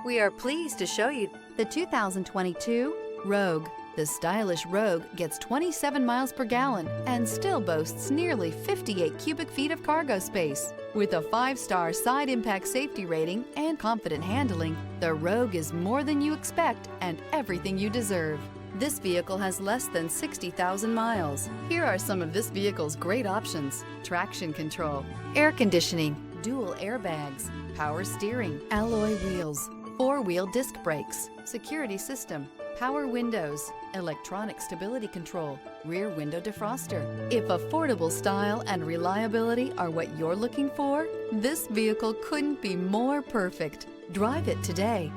We are pleased to show you the 2022 Rogue. The stylish Rogue gets 27 miles per gallon and still boasts nearly 58 cubic feet of cargo space. With a 5-star side impact safety rating and confident handling, the Rogue is more than you expect and everything you deserve. This vehicle has less than 60,000 miles. Here are some of this vehicle's great options: traction control, air conditioning, dual airbags, power steering, alloy wheels, 4-wheel disc brakes, security system, power windows, electronic stability control, rear window defroster. If affordable style and reliability are what you're looking for, this vehicle couldn't be more perfect. Drive it today.